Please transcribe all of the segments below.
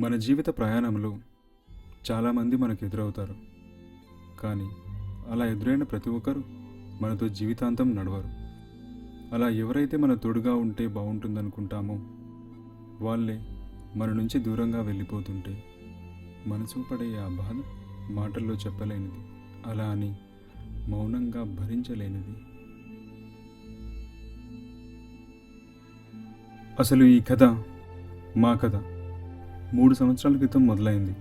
మన జీవిత ప్రయాణంలో చాలామంది మనకు ఎదురవుతారు. కానీ అలా ఎదురైన ప్రతి ఒక్కరు మనతో జీవితాంతం నడవరు. అలా ఎవరైతే మన తోడుగా ఉంటే బాగుంటుందనుకుంటామో వాళ్ళే మన నుంచి దూరంగా వెళ్ళిపోతుంటే మనసు పడే ఆ బాధ మాటల్లో చెప్పలేనిది, అలా అని మౌనంగా భరించలేనిది. అసలు ఈ కథ మా కథ 3 సంవత్సరాల క్రితం మొదలైంది.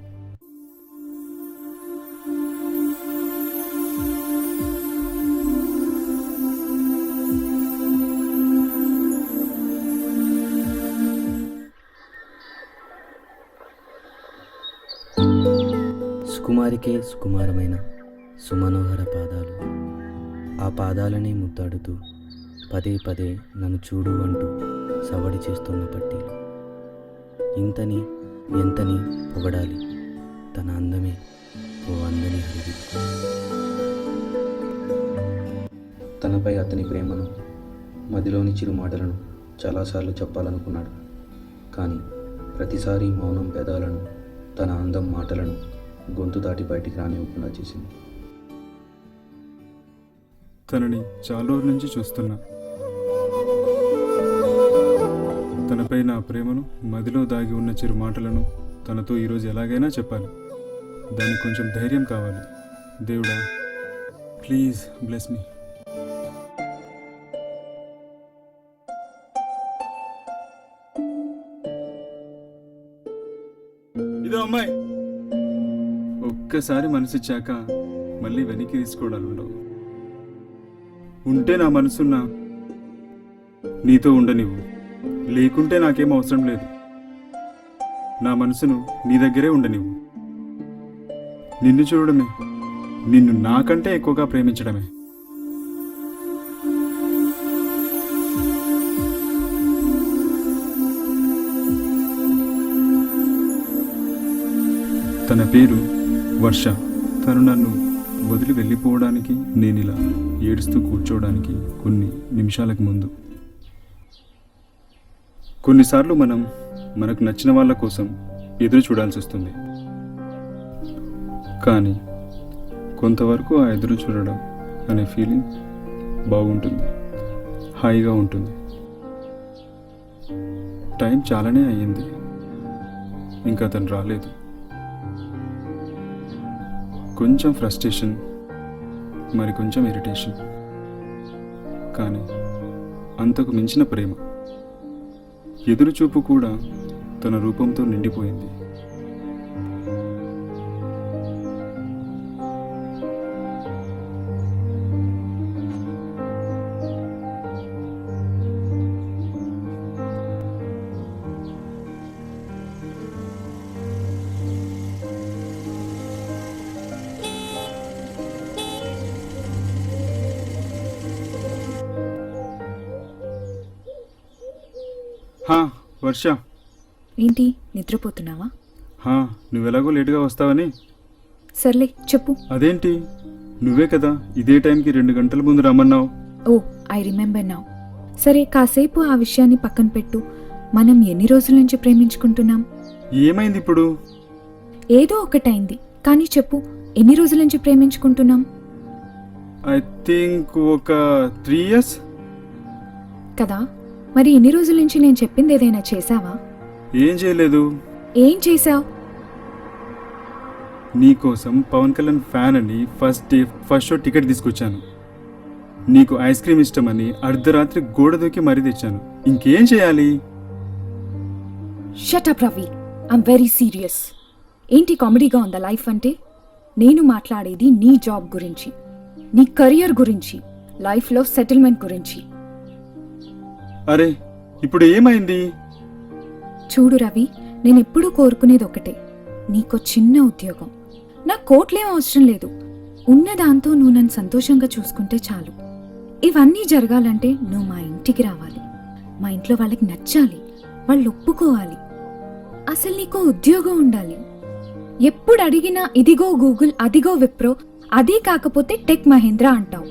సుకుమారికే సుకుమారమైన సుమనోహర పాదాలు, ఆ పాదాలని ముద్దాడుతూ పదే పదే నన్ను చూడు అంటూ సవడి చేస్తున్న పట్టీలు. ఇంతని ఎంతని పొగడాలి, తన అందమే ఓ అందని హరివి. తనపై అతని ప్రేమను, మదిలోని చిరు మాటలను చాలాసార్లు చెప్పాలనుకున్నాడు. కానీ ప్రతిసారి మౌనం పెదాలను, తన అందం మాటలను గొంతు దాటి బయటికి రానివ్వకుండా చేసింది. తనని చాలా రోజుల నుంచి చూస్తున్నా. తనపై నా ప్రేమను, మదిలో దాగి ఉన్న చిరు మాటలను తనతో ఈరోజు ఎలాగైనా చెప్పాలి. దానికి కొంచెం ధైర్యం కావాలి. దేవుడా, ప్లీజ్ బ్లెస్ మీ. ఇదో అమ్మాయి, ఒక్కసారి మనసిచ్చాక మళ్ళీ వెనక్కి తీసుకోవడాలు ఉండవు. ఉంటే నా మనసున్న నీతో ఉండనివ్వు, లేకుంటే నాకేం అవసరం లేదు. నా మనసును నీ దగ్గరే ఉండనివ్వు. నిన్ను చూడడమే, నిన్ను నాకంటే ఎక్కువగా ప్రేమించడమే. తన పేరు వర్ష. తను నన్ను వదిలి వెళ్ళిపోవడానికి, నేనిలా ఏడుస్తూ కూర్చోవడానికి కొన్ని నిమిషాలకు ముందు. కొన్నిసార్లు మనం మనకు నచ్చిన వాళ్ళ కోసం ఎదురు చూడాల్సి వస్తుంది. కానీ కొంతవరకు ఆ ఎదురు చూడడం అనే ఫీలింగ్ బాగుంటుంది, హాయిగా ఉంటుంది. టైం చాలానే అయ్యింది, ఇంకా అతను రాలేదు. కొంచెం ఫ్రస్ట్రేషన్, మరి కొంచెం ఇరిటేషన్, కానీ అంతకు మించిన ప్రేమ. ఎదురుచూపు కూడా తన రూపంతో నిండిపోయింది. వర్ష, ఏంటి నిద్రపోతున్నావా? నువ్వెలాగో లేటుగా వస్తావని. సర్లే చెప్పు. అదేంటి, నువ్వే కదా ఇదే టైంకి 2 గంటల ముందు రమ్మన్నావు. ఓ, ఐ రిమెంబర్ నౌ. సరే, కాసేపు ఆ విషయాన్ని పక్కన పెట్టు. మనం ఎన్ని రోజుల నుంచి ప్రేమించుకుంటున్నాం? ఏమైంది ఇప్పుడు? ఏదో ఒకటైంది, కానీ చెప్పు, ఎన్ని రోజుల నుంచి ప్రేమించుకుంటున్నాం? ఐ థింక్ ఒక 3 years కదా. మరి ఎన్ని రోజుల నుంచి నేను చెప్పింది ఏదైనా చేశావా? ఏం చేయలేదు. ఏం చేశావు? నీకోసం పవన్ కళ్యాణ్ ఫ్యాన్ అని ఫస్ట్ షో టికెట్ తీసుకొచ్చాను. నీకు ఐస్ క్రీమ్ ఇష్టమని అర్ధరాత్రి గోడ దూకి మరీ తెచ్చాను. ఇంకేం చేయాలి? Shut up Ravi, I'm very serious. ఏంటి కామెడీగా ఉందా లైఫ్ అంటే? నేను మాట్లాడేది నీ జాబ్ గురించి, నీ కెరియర్ గురించి, లైఫ్లో సెటిల్మెంట్ గురించి. అరే, ఇప్పుడు ఏమైంది? చూడు రవి, నేనెప్పుడూ కోరుకునేది ఒకటే, నీకో చిన్న ఉద్యోగం. నా కోట్లేం అవసరం లేదు. ఉన్నదాంతో నువ్వు నన్ను సంతోషంగా చూసుకుంటే చాలు. ఇవన్నీ జరగాలంటే నువ్వు మా ఇంటికి రావాలి, మా ఇంట్లో వాళ్ళకి నచ్చాలి, వాళ్ళు ఒప్పుకోవాలి. అసలు నీకో ఉద్యోగం ఉండాలి. ఎప్పుడు అడిగినా ఇదిగో గూగుల్, అదిగో విప్రో, అదీ కాకపోతే టెక్ మహేంద్ర అంటావు.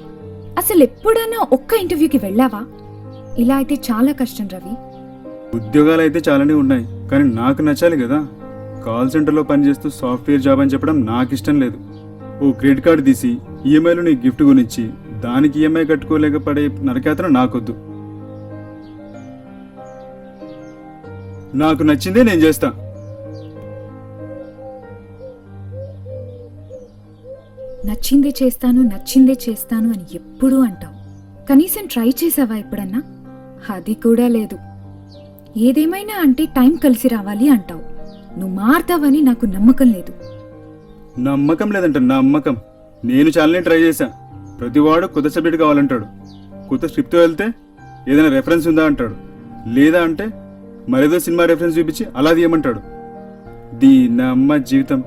అసలు ఎప్పుడైనా ఒక్క ఇంటర్వ్యూకి వెళ్ళావా? ఇలా అయితే చాలా కష్టం రవి. ఉద్యోగాలు అయితే చాలానే ఉన్నాయి, కానీ నాకు నచ్చాలి కదా. కాల్ సెంటర్లో పనిచేస్తూ సాఫ్ట్వేర్ జాబ్ అని చెప్పడం నాకు ఇష్టం లేదు. ఓ క్రెడిట్ కార్డు తీసి ఈఎంఐలో నీ గిఫ్ట్ కొనిచ్చి దానికి ఈఎంఐ కట్టుకోలేక పడే నరకేతన నాకొద్దు. నాకు నచ్చిందే నేను చేస్తా. నచ్చిందే చేస్తాను అని ఎప్పుడూ అంటావు. కనీసం ట్రై చేసావా ఎప్పుడన్నా? అది కూడా లేదు. ఏదేమైనా అంటే టైం కలిసి రావాలి అంటావు. నువ్వు మారుతావని నాకు నమ్మకం లేదు. నమ్మకం లేదంట, నమ్మకం. నేను చాలానే ట్రై చేశా. ప్రతివాడు కొత్త సబ్జెక్ట్ కావాలంటాడు. కొత్త స్క్రిప్ట్తో వెళ్తే ఏదైనా రెఫరెన్స్ ఉందా అంటాడు. లేదా అంటే మరేదో సినిమా రెఫరెన్స్ చూపించి అలా తీయమంటాడు. దీనమ్మ జీవితం.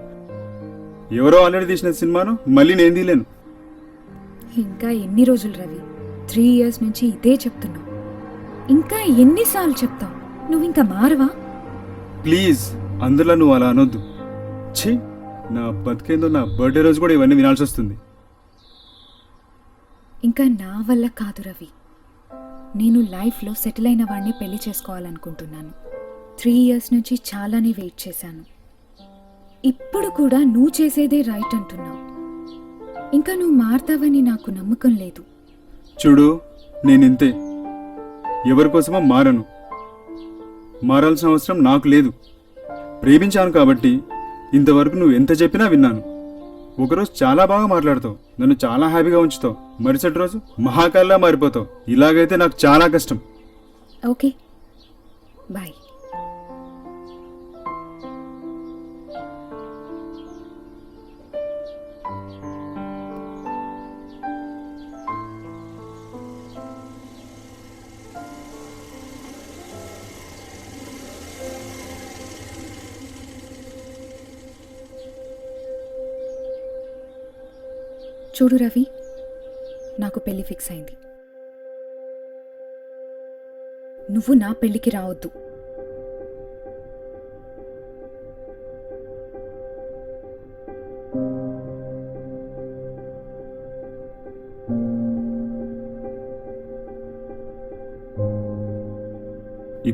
ఎవరో ఆల్రెడీ తీసిన సినిమాను మళ్ళీ నేను తీయలేను. ఇంకా ఎన్ని రోజులు రవి? 3 years నుంచి ఇదే చెప్తున్నావు. ఇంకా ఎన్నిసార్లు చెప్తావు? నువ్వు ఇంకా మారవా? ప్లీజ్, అందులో నువ్వు అలా అనొద్దు. ఛీ, నా బతికేందో నా బర్త్డే రోజు కూడా ఇవన్నీ వినాల్సి వస్తుంది. ఇంకా నా వల్ల కాదు రవి. నేను లైఫ్లో సెటిల్ అయిన వాడిని పెళ్లి చేసుకోవాలనుకుంటున్నాను. 3 years నుంచి చాలానే వెయిట్ చేశాను. ఇప్పుడు కూడా నువ్వు చేసేదే రైట్ అంటున్నావు. ఇంకా నువ్వు మారుతావని నాకు నమ్మకం లేదు. చూడు, నేనింతే. ఎవరి కోసమో మారను. మారాల్సిన అవసరం నాకు లేదు. ప్రేమించాను కాబట్టి ఇంతవరకు నువ్వు ఎంత చెప్పినా విన్నాను. ఒకరోజు చాలా బాగా మాట్లాడతావు, నన్ను చాలా హ్యాపీగా ఉంచుతావు. మరుసటి రోజు మహాకాల్లా మారిపోతావు. ఇలాగైతే నాకు చాలా కష్టం. Okay, bye. చూడు రవి, నాకు పెళ్లి ఫిక్స్ అయింది. నువ్వు నా పెళ్లికి రావద్దు.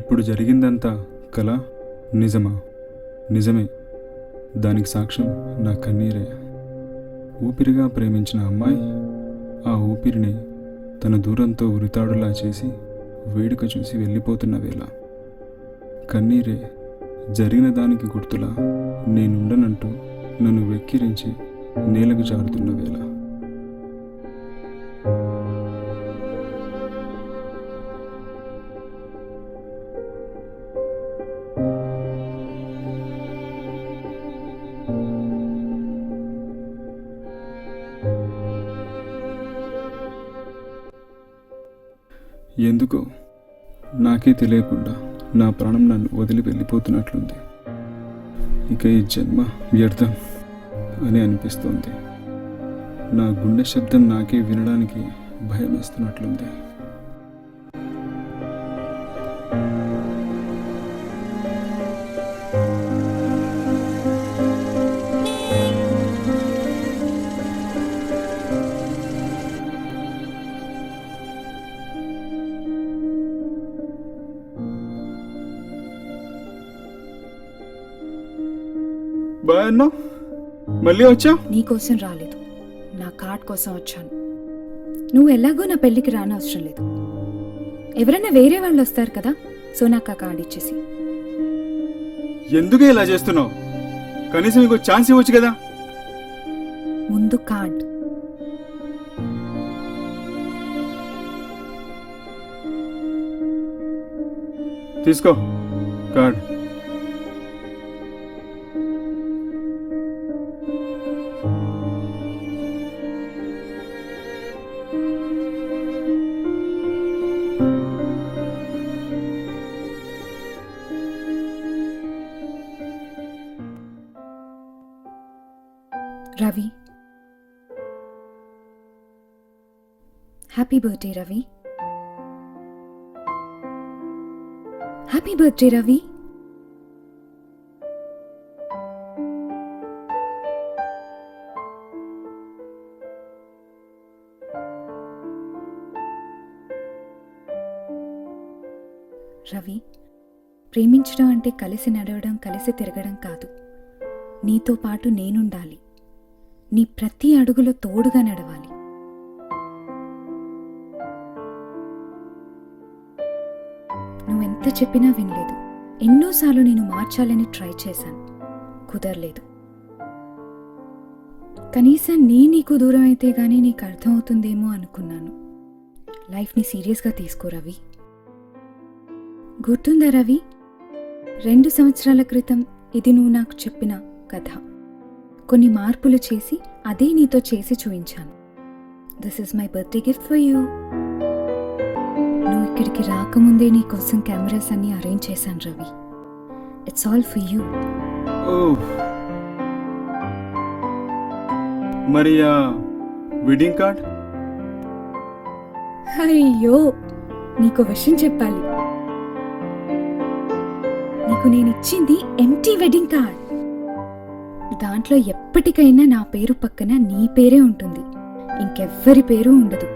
ఇప్పుడు జరిగిందంతా కల, నిజమా? నిజమే. దానికి సాక్ష్యం నా కన్నీరే. ఊపిరిగా ప్రేమించిన అమ్మాయి ఆ ఊపిరిని తన దూరంతో ఉరితాడులా చేసి వేడుక చూసి వెళ్ళిపోతున్న వేళ కన్నీరే జరిగిన దానికి గుర్తులా నేనుండనంటూ నన్ను వెక్కిరించి నేలకు జారుతున్న వేళ. ఎందుకో నాకే తెలియకుండా నా ప్రాణం నన్ను వదిలి వెళ్ళిపోతున్నట్లుంది. ఇక ఈ జన్మ వ్యర్థం అని అనిపిస్తోంది. నా గుండె శబ్దం నాకే వినడానికి భయం వేస్తున్నట్లుంది. బాయ్ అన్నా, మళ్ళీ వచ్చా? నీకోసం రాలేదు, నా కార్డ్ కోసం వచ్చాను. నువ్వు ఎలాగో నా పెళ్ళికి రానవసరం లేదు. ఎవరైనా వేరే వాళ్ళు వస్తారు కదా, సో నాకు ఆ కార్డ్ ఇచ్చేసి. ఎందుకు ఇలా చేస్తున్నావు? కనీసం ఇంకో ఛాన్స్ ఇవ్వచ్చు కదా. ముందు కార్డ్. తీసుకో card. Ravi, happy birthday Ravi. Happy birthday Ravi. Ravi, ప్రేమించడం అంటే కలిసి నడవడం, కలిసి తిరగడం కాదు. నీతో పాటు నేనుండాలి. నీ ప్రతి అడుగులో తోడుగా నడవాలి. నువ్వెంత చెప్పినా వినలేదు. ఎన్నోసార్లు నేను మార్చాలని ట్రై చేశాను, కుదరలేదు. కనీసం నీకు దూరం అయితే గానీ నీకు అర్థమవుతుందేమో అనుకున్నాను. లైఫ్ని సీరియస్గా తీసుకో రవి. గుర్తుందా రవి, 2 సంవత్సరాల క్రితం ఇది నువ్వు నాకు చెప్పిన కథ. కొన్ని మార్పులు చేసి అదే నీతో చేసి చూయించాను. This is my birthday gift for you. నువ్వు ఇక్కడికి రాకముందే నీ కోసం కెమెరాస్ అన్ని అరేంజ్ చేశాను Ravi. It's all for you. మరి ఆ వెడ్డింగ్ కార్డ్? అయ్యో, నీకు విషయం చెప్పాలి. నీకు నేనిచ్చింది ఎంప్టీ వెడ్డింగ్ కార్డ్. దాంట్లో ఎప్పటికైనా నా పేరు పక్కన నీ పేరే ఉంటుంది, ఇంకెవ్వరి పేరు ఉండదు.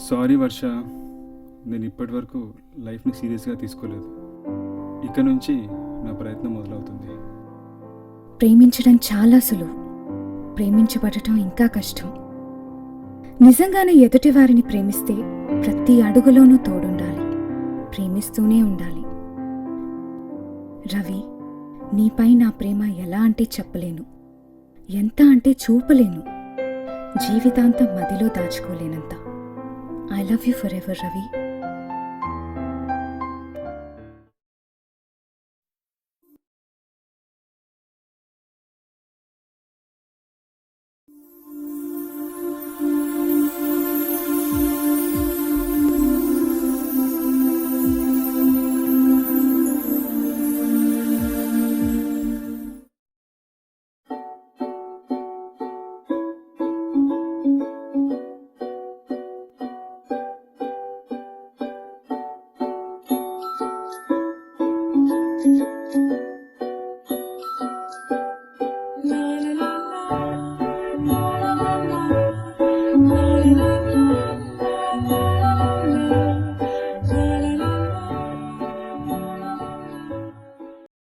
సారీ వర్ష, నేను ఇప్పటి వరకు లైఫ్ని సీరియస్గా తీసుకోలేదు. ఇక నుంచి నా ప్రయత్నం మొదలవుతుంది. ప్రేమించడం చాలా సులువు, ప్రేమించబడటం ఇంకా కష్టం. నిజంగానే ఎదుటి వారిని ప్రేమిస్తే ప్రతి అడుగులోనూ తోడుండాలి, ప్రేమిస్తూనే ఉండాలి. రవి, నీపై నా ప్రేమ ఎలా అంటే చెప్పలేను, ఎంత అంటే చూపలేను, జీవితాంతం మదిలో దాచుకోలేనంత. I love you forever Ravi.